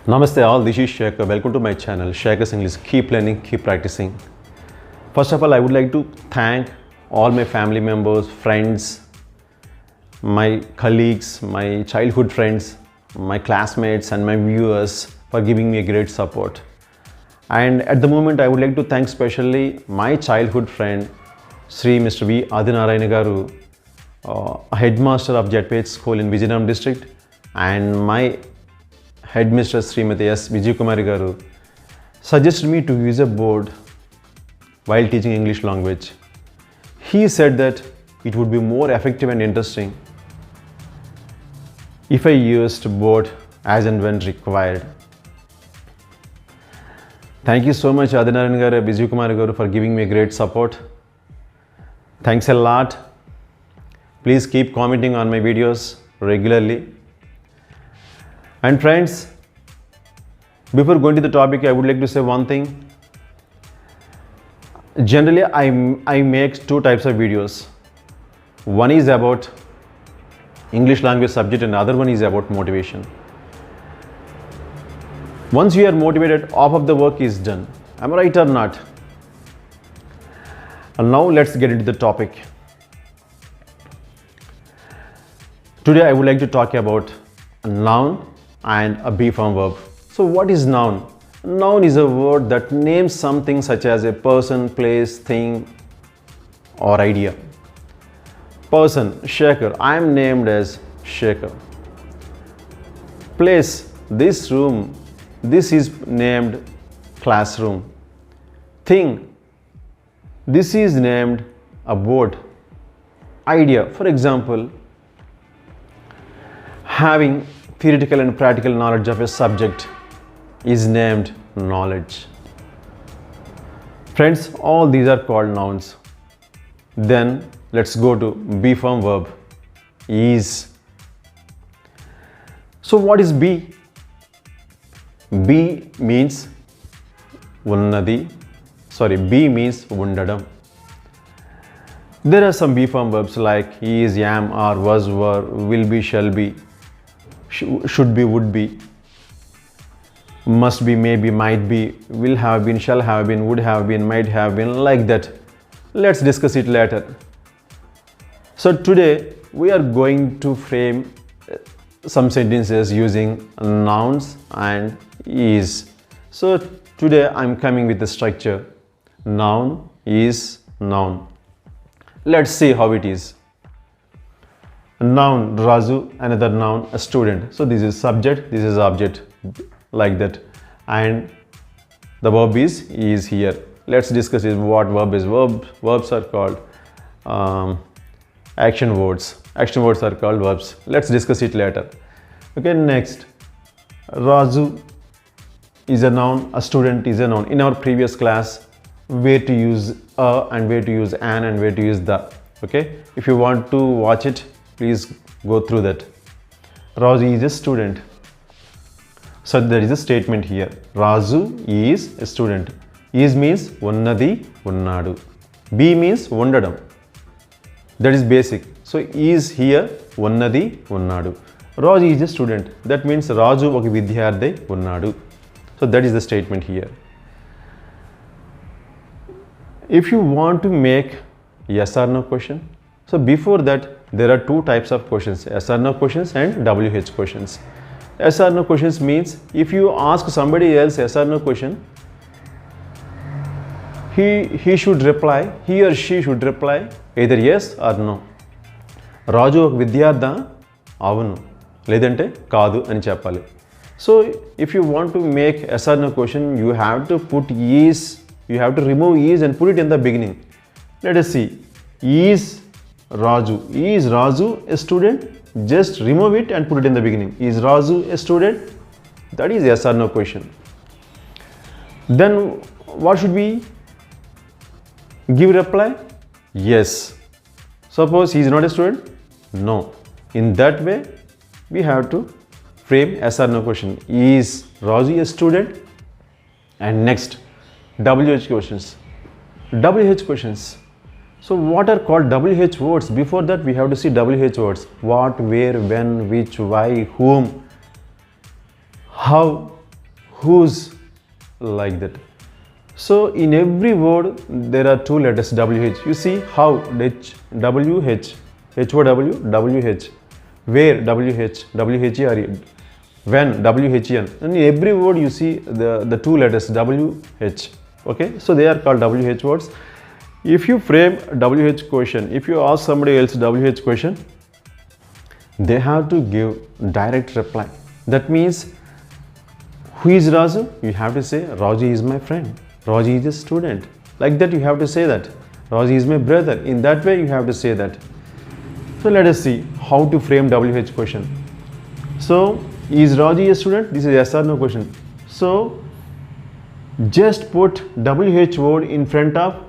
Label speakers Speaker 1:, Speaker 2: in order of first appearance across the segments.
Speaker 1: Namaste all, this is Shekhar. Welcome to my channel, Shekhar's English. Keep learning, keep practicing. First of all, I would like to thank all my family members, friends, my colleagues, my childhood friends, my classmates and my viewers for giving me a great support. And at the moment, I would like to thank specially my childhood friend, Sri Mr. V. Adinarayana Garu, a headmaster of JPH School in Vijayanagaram district, and my headmistress Srimati S. Vijayakumari Garu suggested me to use a board while teaching English language. He said that it would be more effective and interesting if I used board as and when required. Thank you so much Adinarayana Garu, Vijayakumari Garu for giving me great support. Thanks a lot. Please keep commenting on my videos regularly. And friends, before going to the topic, I would like to say one thing. Generally, I make two types of videos. One is about English language subject and other one is about motivation. Once you are motivated, half of the work is done. Am I right or not? And now let's get into the topic. Today I would like to talk about a noun and a be form verb. So what is noun? Noun is a word that names something such as a person, place, thing or idea. Person, Shekhar. I am named as Shekhar. Place, this room. This is named classroom. Thing, this is named a board. Idea, for example, having theoretical and practical knowledge of a subject is named knowledge. Friends, all these are called nouns. Then let's go to be form verb, is. So what is be? Be means unnadi. Be means undadam. There are some be form verbs like is, am, are, was, were, will be, shall be, should be, would be, must be, maybe, might be, will have been, shall have been, would have been, might have been, like that. Let's discuss it later. So today we are going to frame some sentences using nouns and is. So today I'm coming with the structure noun, is, noun. Let's see how it is. Noun, Raju, another noun, a student. So this is subject, this is object, like that. And the verb is here. Let's discuss is what verb is. Verbs are called action words. Action words are called verbs. Let's discuss it later. Okay, next. Raju is a noun, a student is a noun. In our previous class, where to use a and where to use an and where to use the. Okay, if you want to watch it, please go through that. Raju is a student. So there is a statement here. Raju is a student. Is means unnadi, unnadu. Be means undadam. That is basic. So is here unnadi, unnadu. Raju is a student. That means Raju oka vidyarthi unnadu. So that is the statement here. If you want to make yes or no question, so before that there are two types of questions, yes or no questions and WH questions. Yes or no questions means if you ask somebody else yes or no question, he should reply, he or she should reply either yes or no. Raju oka vidyartha avunu ledante kaadu ani cheppali. So if you want to make yes or no question, you have to put is, you have to remove is and put it in the beginning. Let us see. Is Raju. Is Raju a student? Just remove it and put it in the beginning. Is Raju a student? That is yes or no question. Then what should we give reply? Yes. Suppose he is not a student? No. In that way, we have to frame yes or no question. Is Raju a student? And next, WH questions. WH questions. So what are called WH words? Before that we have to see WH words. What, where, when, which, why, whom, how, whose, like that. So in every word there are two letters WH. You see how H, WH, HOW, WH, where WH, WHERE, when WHEN. And in every word you see the two letters WH. Okay, so they are called WH words. If you frame WH question, if you ask somebody else WH question, they have to give direct reply. That means, who is Raju? You have to say, Raju is my friend. Raju is a student. Like that you have to say that. Raju is my brother. In that way you have to say that. So let us see how to frame WH question. So, is Raju a student? This is yes or no question. So, just put WH word in front of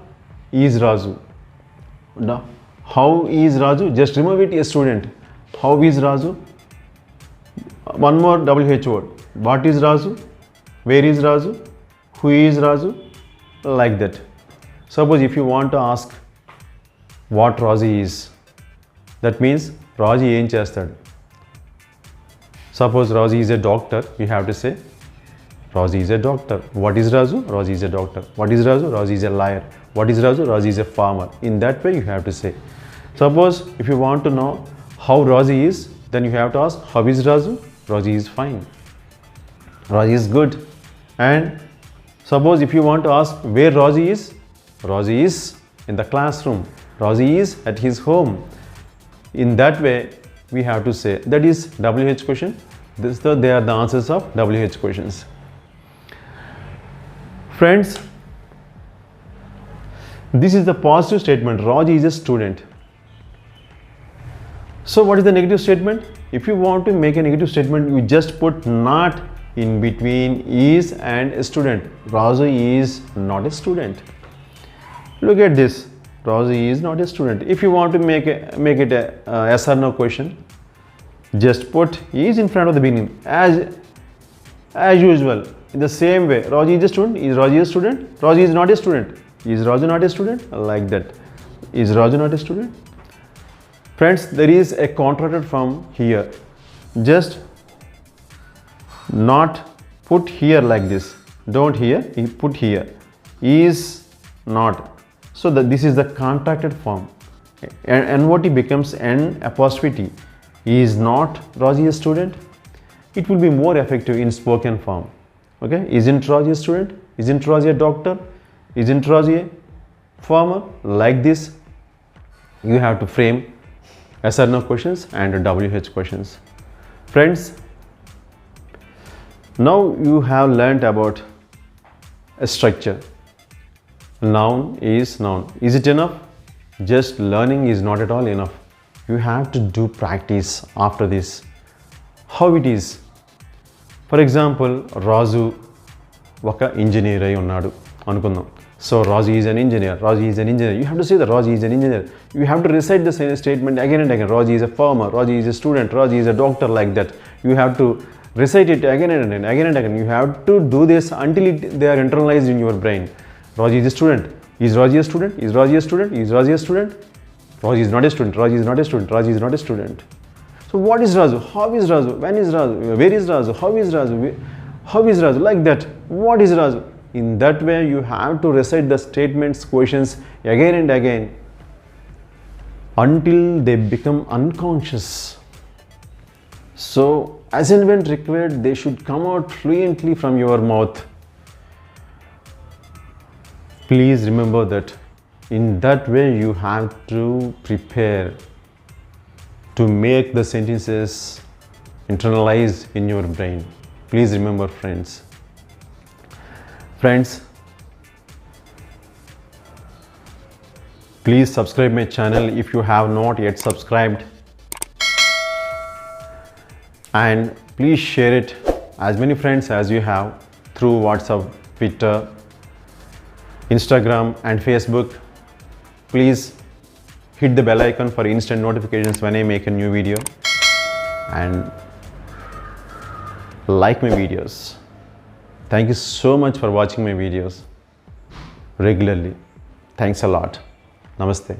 Speaker 1: is Raju. Now, how is Raju? Just remove it, a student. How is Raju? One more WH word. What is Raju? Where is Raju? Who is Raju? Like that. Suppose if you want to ask what Raju is, that means Raju em chestadu. Suppose Raju is a doctor, you have to say Raju is a doctor. What is Raju? Raju is a doctor. What is Raju? Raju is a liar. What is Raju? Raju is a farmer. In that way you have to say. Suppose if you want to know how Raju is, then you have to ask how is Raju? Raju is fine. Raju is good. And suppose if you want to ask where Raju is in the classroom. Raju is at his home. In that way we have to say. That is WH question. They are the answers of WH questions. Friends, this is the positive statement. Raju is a student. So what is the negative statement? If you want to make a negative statement, you just put not in between is and a student. Raju is not a student. Look at this. Raju is not a student. If you want to make it a yes or no question, just put is in front of the beginning as usual. In the same way, Raju is a student. Is Raju a student? Raju is not a student. Is Raju not a student? Like that. Is Raju not a student? Friends, there is a contracted form here. Just not put here like this. Don't here, put here. Is not. So this is the contracted form. And NOT becomes N apostrophe T. Is not Raju a student? It will be more effective in spoken form. Okay? Isn't Raju a student? Isn't Raju a doctor? Isn't Raju a farmer? Like this, you have to frame yes or no questions and WH questions. Friends, now you have learnt about a structure. Noun is noun. Is it enough? Just learning is not at all enough. You have to do practice after this. How it is? For example, Raju oka engineer ayi unnadu anukundam. So Raju is an engineer. Raju is an engineer. You have to say that Raju is an engineer. You have to recite the same statement again and again. Raju is a farmer. Raju is a student. Raju is a doctor. Like that. You have to recite it again and again, again and again. You have to do this until they are internalized in your brain. Raju is a student. Is Raju a student? Is Raju a student? Is Raju a student? Raju is not a student. Raju is not a student. Raju is not a student. So what is Raju? How is Raju? When is Raju? Where is Raju? How is Raju? How is Raju? Like that. What is Raju? In that way you have to recite the statements, questions again and again until they become unconscious. So as and when required, they should come out fluently from your mouth. Please remember that. In that way you have to prepare to make the sentences internalize in your brain. Please remember, friends. Friends, please subscribe my channel if you have not yet subscribed, and please share it as many friends as you have through WhatsApp, Twitter, Instagram and Facebook. Please hit the bell icon for instant notifications when I make a new video, and like my videos. Thank you so much for watching my videos regularly. Thanks a lot. Namaste.